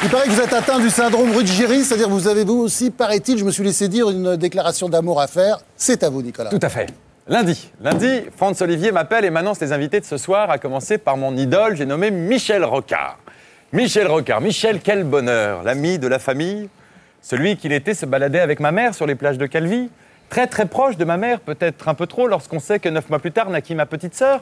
Il paraît que vous êtes atteint du syndrome Ruggieri, c'est-à-dire que vous avez vous aussi, paraît-il, je me suis laissé dire, une déclaration d'amour à faire. C'est à vous, Nicolas. Tout à fait. Lundi, Franz Olivier m'appelle et m'annonce les invités de ce soir, à commencer par mon idole, j'ai nommé Michel Rocard. Michel, quel bonheur, l'ami de la famille, celui qu'il était se balader avec ma mère sur les plages de Calvi, très très proche de ma mère, peut-être un peu trop, lorsqu'on sait que 9 mois plus tard naquit ma petite sœur.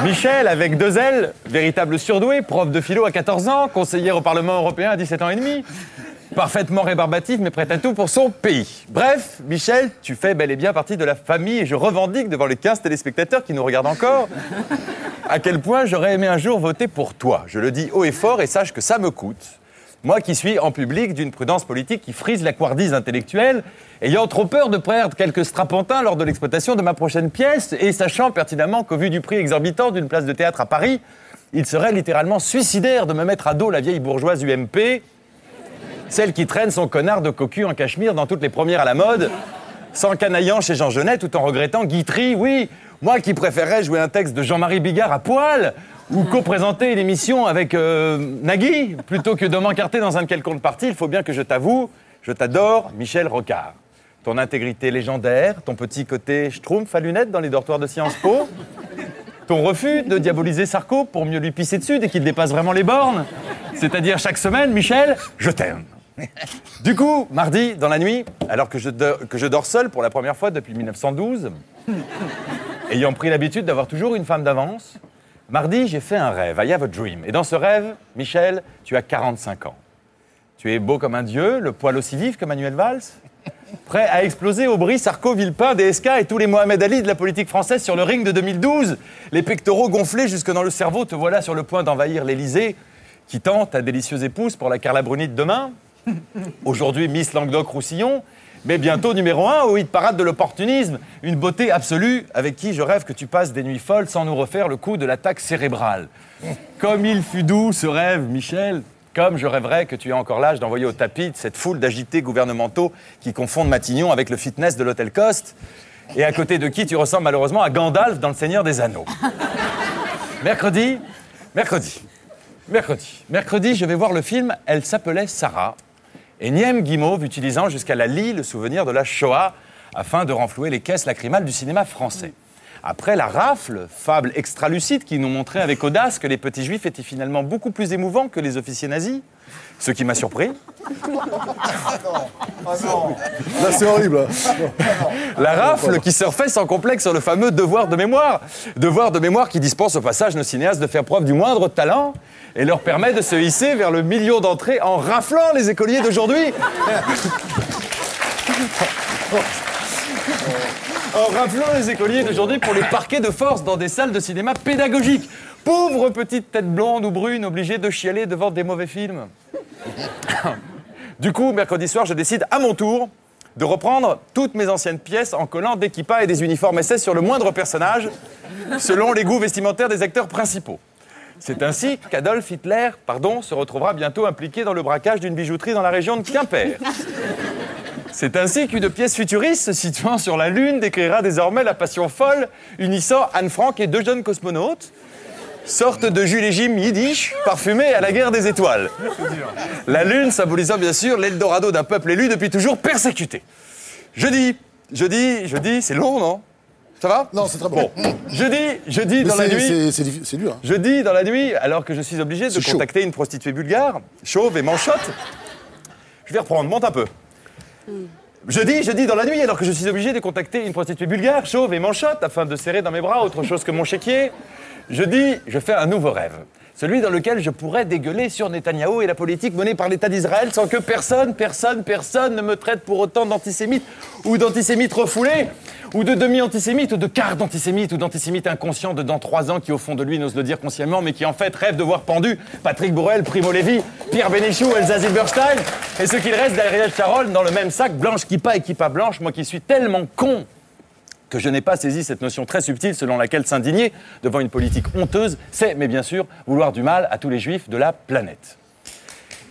Michel, avec 2 ailes, véritable surdoué, prof de philo à 14 ans, conseillère au Parlement européen à 17 ans et demi, parfaitement rébarbatif mais prêt à tout pour son pays. Bref, Michel, tu fais bel et bien partie de la famille et je revendique devant les 15 téléspectateurs qui nous regardent encore à quel point j'aurais aimé un jour voter pour toi. Je le dis haut et fort et sache que ça me coûte. Moi qui suis en public d'une prudence politique qui frise la couardise intellectuelle, ayant trop peur de perdre quelques strapontins lors de l'exploitation de ma prochaine pièce et sachant pertinemment qu'au vu du prix exorbitant d'une place de théâtre à Paris, il serait littéralement suicidaire de me mettre à dos la vieille bourgeoise UMP, celle qui traîne son connard de cocu en cachemire dans toutes les premières à la mode, s'encanaillant chez Jean Genet tout en regrettant Guitry, oui, moi qui préférerais jouer un texte de Jean-Marie Bigard à poil, ou co-présenter une émission avec Nagui, plutôt que de m'encarter dans un quelconque parti, il faut bien que je t'avoue, je t'adore, Michel Rocard. Ton intégrité légendaire, ton petit côté schtroumpf à lunettes dans les dortoirs de Sciences Po, ton refus de diaboliser Sarko pour mieux lui pisser dessus dès qu'il dépasse vraiment les bornes, c'est-à-dire chaque semaine, Michel, je t'aime. Du coup, mardi, dans la nuit, alors que je dors seul pour la première fois depuis 1912, ayant pris l'habitude d'avoir toujours une femme d'avance, mardi, j'ai fait un rêve, I have a dream. Et dans ce rêve, Michel, tu as 45 ans. Tu es beau comme un dieu, le poil aussi vif que Manuel Valls, prêt à exploser Aubry, Sarko, Villepin, DSK et tous les Mohamed Ali de la politique française sur le ring de 2012. Les pectoraux gonflés jusque dans le cerveau, te voilà sur le point d'envahir l'Élysée, qui tente ta délicieuse épouse pour la Carla Bruni de demain. Aujourd'hui, Miss Languedoc-Roussillon, mais bientôt numéro 1 au hit parade de l'opportunisme. Une beauté absolue avec qui je rêve que tu passes des nuits folles sans nous refaire le coup de l'attaque cérébrale. Comme il fut doux ce rêve, Michel. Comme je rêverais que tu aies encore l'âge d'envoyer au tapis de cette foule d'agités gouvernementaux qui confondent Matignon avec le fitness de l'hôtel Coste et à côté de qui tu ressembles malheureusement à Gandalf dans Le Seigneur des Anneaux. Mercredi, je vais voir le film « Elle s'appelait Sarah ». Énième guimauve utilisant jusqu'à la lie le souvenir de la Shoah afin de renflouer les caisses lacrymales du cinéma français. Après La Rafle, fable extra-lucide qui nous montrait avec audace que les petits juifs étaient finalement beaucoup plus émouvants que les officiers nazis, ce qui m'a surpris. Là, c'est horrible. La Rafle qui surfait sans complexe sur le fameux devoir de mémoire. Devoir de mémoire qui dispense au passage nos cinéastes de faire preuve du moindre talent et leur permet de se hisser vers le million d'entrées en raflant les écoliers d'aujourd'hui. En raflant les écoliers d'aujourd'hui pour les parquer de force dans des salles de cinéma pédagogiques. Pauvres petites têtes blondes ou brunes obligées de chialer devant des mauvais films. Du coup, mercredi soir, je décide à mon tour de reprendre toutes mes anciennes pièces en collant des kippas et des uniformes SS sur le moindre personnage, selon les goûts vestimentaires des acteurs principaux. C'est ainsi qu'Adolf Hitler, se retrouvera bientôt impliqué dans le braquage d'une bijouterie dans la région de Quimper. C'est ainsi qu'une pièce futuriste se situant sur la Lune décrira désormais la passion folle unissant Anne Frank et 2 jeunes cosmonautes, sorte de Jules et Jim yiddish parfumé à la guerre des étoiles. La Lune symbolisant bien sûr l'Eldorado d'un peuple élu depuis toujours persécuté. Jeudi, c'est long, non? Ça va? Non, c'est très bon. Jeudi dans la nuit... C'est dur. Hein. Jeudi dans la nuit, alors que je suis obligé de contacter une prostituée bulgare, chauve et manchotte, je vais reprendre, monte un peu. Jeudi dans la nuit, alors que je suis obligé de contacter une prostituée bulgare, chauve et manchotte, afin de serrer dans mes bras autre chose que mon chéquier, je fais un nouveau rêve. Celui dans lequel je pourrais dégueuler sur Netanyahou et la politique menée par l'État d'Israël sans que personne ne me traite pour autant d'antisémite ou d'antisémite refoulé, ou de demi-antisémite, ou de quart d'antisémite, ou d'antisémite inconscient de dans 3 ans qui au fond de lui n'ose le dire consciemment, mais qui en fait rêve de voir pendu Patrick Borel, Primo Levi, Pierre Bénichou, Elsa Zilberstein, et ce qu'il reste d'Ariel Sharon dans le même sac, blanche kippa et kippa blanche, moi qui suis tellement con que je n'ai pas saisi cette notion très subtile selon laquelle s'indigner devant une politique honteuse, c'est, mais bien sûr, vouloir du mal à tous les juifs de la planète.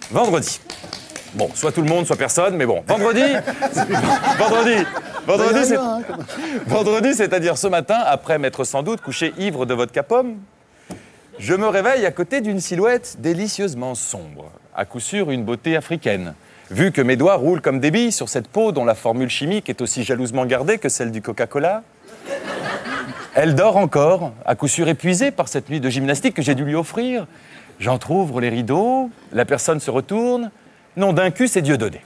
Vendredi. Bon, soit tout le monde, soit personne, mais bon. Vendredi, c'est-à-dire ce matin, après m'être sans doute couché ivre de vodka pomme, Je me réveille à côté d'une silhouette délicieusement sombre. À coup sûr, une beauté africaine. Vu que mes doigts roulent comme des billes sur cette peau dont la formule chimique est aussi jalousement gardée que celle du Coca-Cola. Elle dort encore, à coup sûr épuisée par cette nuit de gymnastique que j'ai dû lui offrir. J'entr'ouvre les rideaux, la personne se retourne. Nom d'un cul, c'est Dieudonné.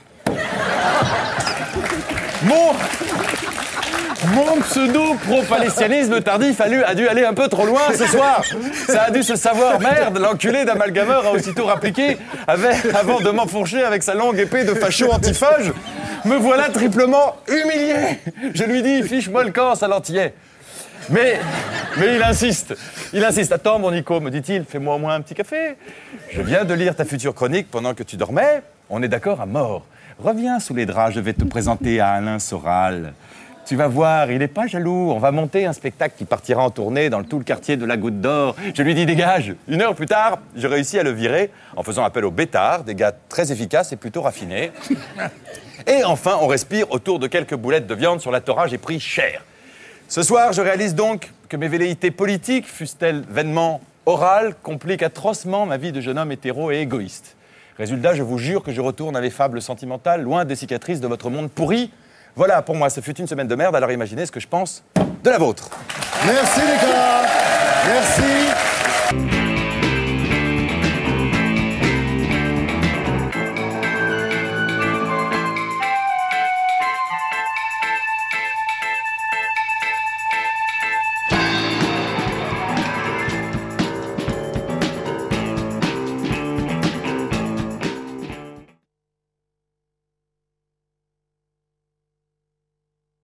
Mon pseudo-pro-palestianisme tardif a dû aller un peu trop loin ce soir. Ça a dû se savoir. Merde, l'enculé d'amalgameur a aussitôt rappliqué avant de m'enfourcher avec sa longue épée de facho antiphage. Me voilà triplement humilié. Je lui dis, fiche-moi le camp, sale antillais. Mais il insiste. Attends, mon Nico, me dit-il, fais-moi au moins un petit café. Je viens de lire ta future chronique pendant que tu dormais. On est d'accord à mort. Reviens sous les draps, je vais te présenter à Alain Soral. Tu vas voir, il n'est pas jaloux. On va monter un spectacle qui partira en tournée dans tout le quartier de la Goutte d'Or. Je lui dis dégage. 1 heure plus tard, j'ai réussi à le virer en faisant appel aux bêtards, des gars très efficaces et plutôt raffinés. Et enfin, on respire autour de quelques boulettes de viande sur la Torah, j'ai pris cher. Ce soir, je réalise donc que mes velléités politiques, fussent-elles vainement orales, compliquent atrocement ma vie de jeune homme hétéro et égoïste. Résultat, je vous jure que je retourne à mes fables sentimentales, loin des cicatrices de votre monde pourri. Voilà, pour moi, ce fut une semaine de merde, alors imaginez ce que je pense de la vôtre. Merci Nicolas. Merci.